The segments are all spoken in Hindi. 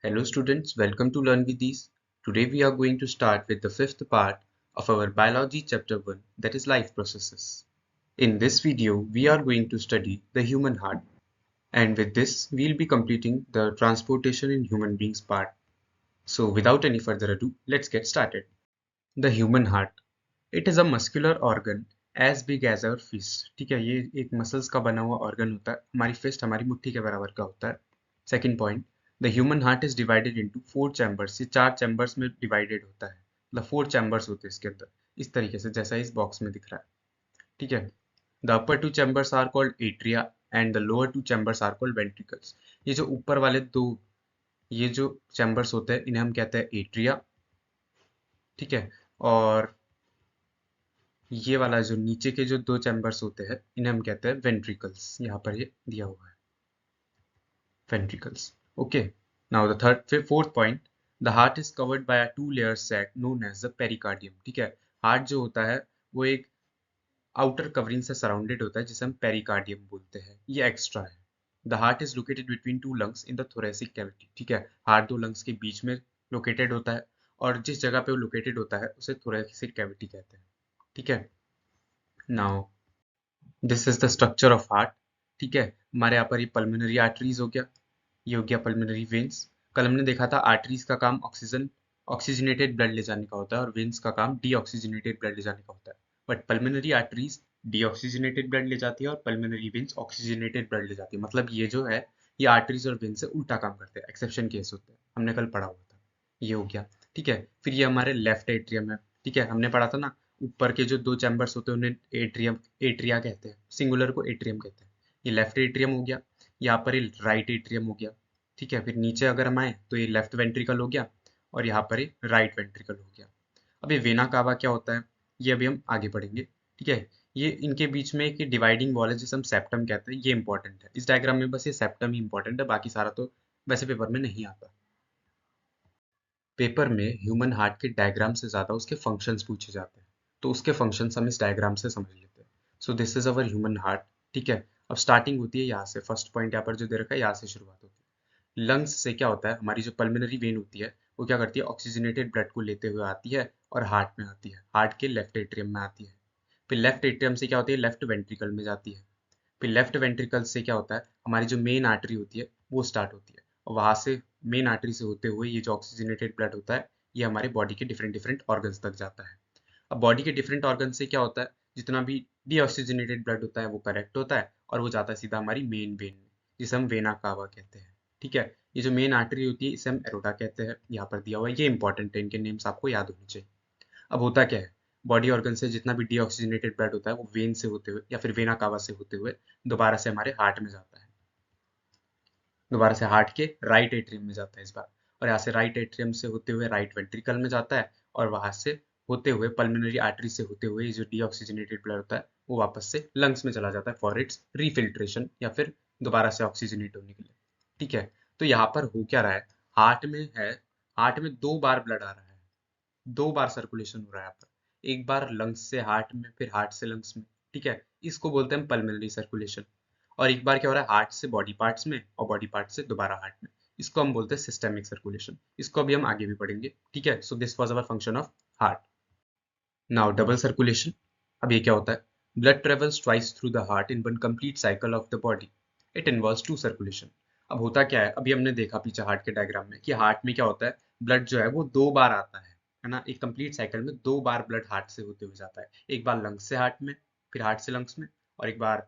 Hello students, welcome to Learn with These. Today we are going to start with the fifth part of our biology chapter 1, that is life processes. In this video, we are going to study the human heart, and with this we'll be completing the transportation in human beings part. So without any further ado, let's get started. The human heart. It is a muscular organ as big as our fist. ठीक है, ये एक मसल्स का बना हुआ ऑर्गन होता है. हमारी फिस्ट हमारी मुट्ठी के बराबर का होता है. Second point, the human heart is divided into 4 chambers. ये 4 चैम्बर्स में डिवाइडेड होता है. मतलब 4 चैम्बर्स होते हैं इसके अंदर, इस तरीके से जैसा इस बॉक्स में दिख रहा है. ठीक है. The upper 2 chambers are called atria and the lower 2 chambers are called ventricles. ये जो ऊपर वाले दो ये जो चैम्बर्स होते हैं इन्हें हम कहते हैं एट्रिया. ठीक है. और ये वाला जो नीचे के जो 2 चैम्बर्स होते हैं इन्हें हम कहते हैं वेंट्रिकल्स. यहाँ पर ये दिया हुआ है, ventricles. Okay. Now the fourth point, the heart is covered by a 2 layer sac known as the pericardium. ठीक है. हार्ट जो होता है वो एक आउटर कवरिंग से सराउंडेड होता है जिसे हम पेरिकार्डियम बोलते हैं. ये एक्स्ट्रा है. The heart is located between 2 lungs in the thoracic cavity. ठीक है. हार्ट 2 लंग्स के बीच में लोकेटेड होता है और जिस जगह पे वो लोकेटेड होता है उसे थोरेसिक कैविटी कहते हैं. ठीक है. Now this is the structure of heart. ठीक है. हमारे यहाँ पर ये पल्मोनरी आर्टरीज हो गया, ये हो गया पल्मोनरी वेन्स. कल हमने देखा था आर्टरीज का काम ऑक्सीजनेटेड ब्लड ले जाने का होता है और वेन्स का काम डीऑक्सीजनेटेड ब्लड ले जाने का होता है. But pulmonary arteries deoxygenated blood ले जाती है और पल्मोनरी वेन्स ऑक्सीजनेटेड ब्लड ले जाती है. मतलब ये जो है ये आर्टरीज और वेन्स से उल्टा काम करते हैं. एक्सेप्शन केस होते हैं, हमने कल पढ़ा हुआ था. ये हो गया. ठीक है. फिर ये हमारे लेफ्ट एट्रियम है. ठीक है. हमने पढ़ा था ना, ऊपर के जो 2 चैम्बर्स होते हैं उन्हें एट्रिया कहते हैं, सिंगुलर को एट्रियम कहते हैं. ये लेफ्ट एट्रियम हो गया. यहाँ पर ये राइट एट्रियम हो गया. ठीक है. फिर नीचे अगर हम आए तो ये लेफ्ट वेंट्रिकल हो गया और यहाँ पर ये राइट वेंट्रिकल हो गया. अब ये वेना कावा क्या होता है ये अभी हम आगे पढ़ेंगे. ठीक है. ये इनके बीच में एक डिवाइडिंग वॉल है जिसे हम सेप्टम कहते हैं. ये इंपॉर्टेंट है. इस डायग्राम में बस ये सेप्टम ही इंपॉर्टेंट है, बाकी सारा तो वैसे पेपर में नहीं आता. पेपर में ह्यूमन हार्ट के डायग्राम से ज़्यादा उसके फंक्शंस पूछे जाते हैं, तो उसके फंक्शंस हम इस डायग्राम से समझ लेते हैं. So this is our human heart. ठीक है. अब स्टार्टिंग होती है यहाँ से. फर्स्ट पॉइंट यहाँ पर जो दे रखा है यहाँ से शुरुआत होती है. लंग्स से क्या होता है, हमारी जो पल्मोनरी वेन होती है वो क्या करती है, ऑक्सीजनेटेड ब्लड को लेते हुए आती है और हार्ट में आती है, हार्ट के लेफ्ट एट्रियम में आती है. फिर लेफ्ट एट्रियम से क्या होती है, लेफ्ट वेंट्रिकल में जाती है. फिर लेफ्ट वेंट्रिकल से क्या होता है, हमारी जो मेन आर्टरी होती है वो स्टार्ट होती है और वहां से मेन आर्टरी से होते हुए ये जो ऑक्सीजनेटेड ब्लड होता है ये हमारे बॉडी के डिफरेंट डिफरेंट ऑर्गन्स तक जाता है. अब बॉडी के डिफरेंट ऑर्गन से क्या होता है, जितना भी डीऑक्सीजनेटेड ब्लड होता है वो करेक्ट होता है और वो जाता है सीधा हमारी मेन वेन में जिसे हम वेना कावा कहते हैं. ठीक है. ये जो मेन आर्टरी होती है इसे हम एरोटा कहते हैं. यहाँ पर दिया हुआ है, ये इंपॉर्टेंट है, इनके नेम्स आपको याद होने चाहिए. अब होता क्या है, बॉडी ऑर्गन से जितना भी डीऑक्सीजनेटेड ब्लड होता है वो वेन से होते हुए या फिर वेना कावा से होते हुए दोबारा से हमारे हार्ट में जाता है. दोबारा से हार्ट के राइट एट्रियम में जाता है इस बार, और यहाँ से राइट एट्रियम से होते हुए राइट वेंट्रिकल में जाता है और वहां से होते हुए पल्मोनरी आर्टरी से होते हुए जो डीऑक्सीजनेटेड ब्लड होता है वो वापस से लंग्स में चला जाता है फॉर इट्स रीफिल्ट्रेशन या फिर दोबारा से ऑक्सीजनेट होने के लिए. ठीक है. तो यहाँ पर हो क्या रहा है, हार्ट में है, हार्ट में 2 बार ब्लड आ रहा है, 2 बार सर्कुलेशन हो रहा है यहाँ पर. एक बार लंग्स से हार्ट में, फिर हार्ट से लंग्स में. ठीक है. इसको बोलते हैं पल्मोनरी सर्कुलेशन. और एक बार क्या हो रहा है, हार्ट से बॉडी पार्ट्स में और बॉडी पार्ट से दोबारा हार्ट में. इसको हम बोलते हैं सिस्टेमिक सर्कुलेशन. इसको अभी हम आगे भी पढ़ेंगे. ठीक है. So this was our function of heart. Now double circulation. अब ये क्या होता है, blood travels twice through the heart in one complete cycle of the body. It involves 2 circulation. अब होता क्या है, अभी हमने देखा पीछे हार्ट के डायग्राम में कि हार्ट में क्या होता है, ब्लड जो है वो 2 बार आता है ना. एक कंप्लीट साइकिल में 2 बार ब्लड हार्ट से होते हुए जाता है. एक बार लंग्स से हार्ट में, फिर हार्ट से लंग्स में, और एक बार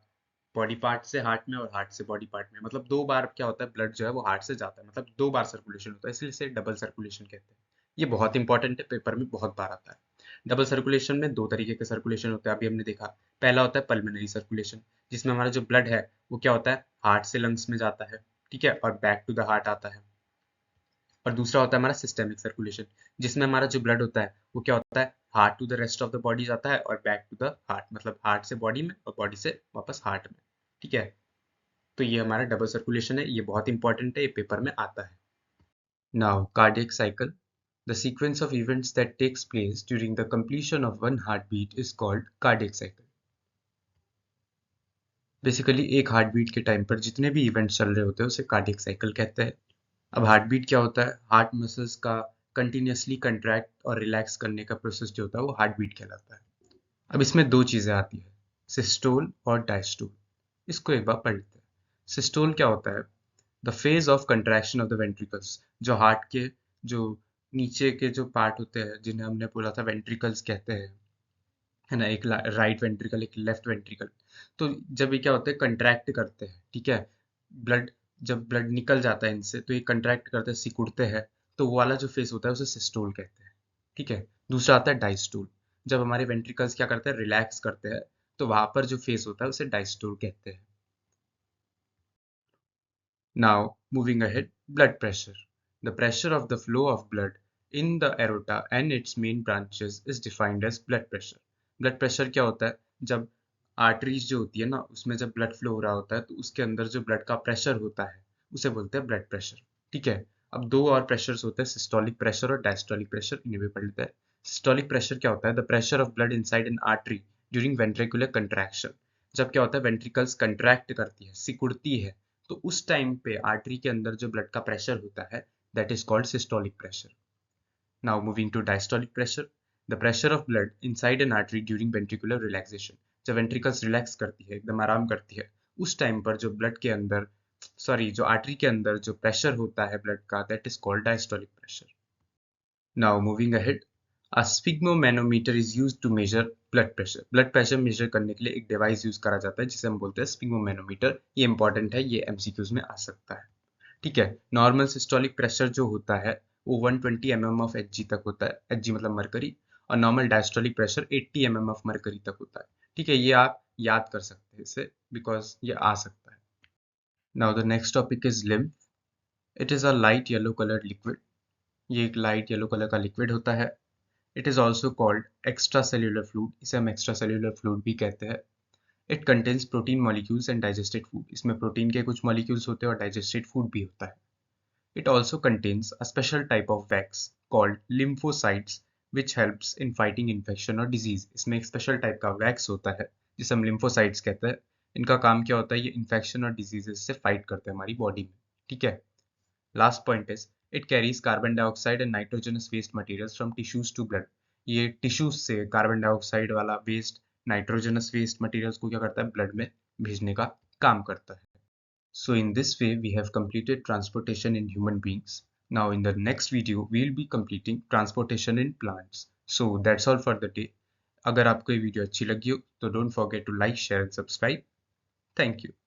बॉडी पार्ट से हार्ट में और हार्ट से बॉडी पार्ट में. मतलब 2 बार क्या होता है, ब्लड जो है वो हार्ट से जाता है, मतलब 2 बार सर्कुलेशन होता है, इसलिए इसे डबल सर्कुलेशन कहते हैं. ये बहुत इंपॉर्टेंट है, पेपर में बहुत बार आता है. डबल सर्कुलेशन में 2 तरीके के सर्कुलेशन होते हैं, अभी हमने देखा. पहला होता है पल्मोनरी सर्कुलेशन, जिसमें हमारा जो ब्लड है वो क्या होता है, हार्ट से लंग्स में जाता है. ठीक है. और बैक टू द हार्ट आता है. और दूसरा होता है हमारा सिस्टेमिक सर्कुलेशन, जिसमें हमारा जो ब्लड होता है वो क्या होता है, heart to the rest of the body जाता है और बैक टू द हार्ट, मतलब हार्ट से बॉडी में और बॉडी से वापस हार्ट में. ठीक है. तो ये हमारा डबल सर्कुलेशन है, ये बहुत इंपॉर्टेंट है, ये पेपर में आता है. Now cardiac cycle. The sequence of events that takes place during the completion of one heartbeat is called cardiac cycle. Basically एक हार्ट बीट के टाइम पर जितने भी इवेंट्स चल रहे होते हैं उसे कार्डियक साइकिल कहते हैं. अब हार्ट बीट क्या होता है? हार्ट मसल्स का कंटिन्यूसली कंट्रैक्ट और रिलैक्स करने का प्रोसेस जो होता है वो हार्ट बीट कहलाता है। अब इसमें दो चीज़ें आती है, सिस्टोल और डायस्टोल। इसको एक बार पढ़ लेते हैं। सिस्टोल क्या होता है? The phase of contraction of the ventricles, जो हार्ट के जो नीचे के जो पार्ट होते हैं जिन्हें हमने बोला था वेंट्रिकल्स कहते हैं, है ना, एक राइट वेंट्रिकल एक लेफ्ट वेंट्रिकल। तो जब ये क्या होते हैं, कंट्रैक्ट करते हैं, ठीक है, ब्लड जब ब्लड निकल जाता है इनसे तो ये कंट्रैक्ट करते हैं, सिकुड़ते हैं, तो वो वाला जो फेस होता है उसे सिस्टोल कहते हैं, ठीक है। दूसरा आता है डायस्टोल, जब हमारे वेंट्रिकल्स क्या करते हैं, रिलैक्स करते हैं, तो वहां पर जो फेस होता है उसे डायस्टोल कहते हैं। Now, moving ahead, blood pressure. The pressure of the flow of blood in the aorta and its main branches is defined as blood pressure. Blood pressure क्या होता है? जब आर्टरीज जो होती है ना, उसमें जब ब्लड फ्लो हो रहा होता है तो उसके अंदर जो ब्लड का प्रेशर होता है उसे बोलते हैं ब्लड प्रेशर, ठीक है। अब दो और प्रेशर्स होते हैं, सिस्टोलिक प्रेशर और डायस्टोलिक प्रेशर, इन्हें भी पढ़ लेते हैं। सिस्टोलिक प्रेशर क्या होता है? The pressure of blood inside an artery during ventricular contraction. जब क्या होता है, वेंट्रिकल्स कंट्रैक्ट करती है, सिकुड़ती है, तो उस टाइम पे आर्टरी के अंदर जो ब्लड का प्रेशर होता है that is called systolic pressure. Now moving to diastolic pressure, the pressure of blood inside an artery during ventricular relaxation. जब वेंट्रिकल्स रिलैक्स करती है, एकदम आराम करती है, उस टाइम पर जो ब्लड के अंदर जो आर्टरी के अंदर जो प्रेशर होता है ब्लड का that is called diastolic pressure. Now moving ahead, a sphygmomanometer is used to measure blood pressure. Blood pressure measure करने के लिए एक डिवाइस यूज करा जाता है जिसे हम बोलते हैं स्फिग्मोमेनोमीटर। ये इंपॉर्टेंट है, ये एमसीक्यूज में आ सकता है, ठीक है। नॉर्मल सिस्टोलिक प्रेशर जो होता है वो 120 mm ऑफ एच तक होता है, एच मतलब मरकरी, और normal diastolic pressure 80 mm of mercury तक होता है, ठीक है। ये आप याद कर सकते हैं इसे बिकॉज ये आ सकता है। Now the next topic is lymph. It is a light yellow coloured liquid. ये एक लाइट येलो कलर का लिक्विड होता है। It is also called extra cellular fluid, इसे हम एक्स्ट्रा सेल्यूलर फ्लूइड भी कहते हैं। It contains protein molecules and digested food, इसमें प्रोटीन के कुछ मॉलिक्यूल्स होते हैं और डाइजेस्टेड फूड भी होता है। It also contains a special type of wax called lymphocytes which helps in fighting infection और डिजीज। इसमें एक स्पेशल टाइप का वैक्स होता है जिसे हम लिम्फोसाइट्स कहते हैं। इनका काम क्या होता है, ये इन्फेक्शन और डिजीजेस से फाइट करते हैं हमारी बॉडी में, ठीक है। Last point is it carries carbon dioxide and nitrogenous waste materials from tissues to blood. ये टिश्यूज से कार्बन डाइऑक्साइड वाला वेस्ट, नाइट्रोजनस वेस्ट मटेरियल्स को क्या करता है, ब्लड में भेजने का काम करता है। So in this way we have completed transportation in human beings. Now in the next video we will be completing transportation in plants. So that's all for the day. अगर आपको ये वीडियो अच्छी लगी हो तो don't forget to like, share and subscribe. Thank you.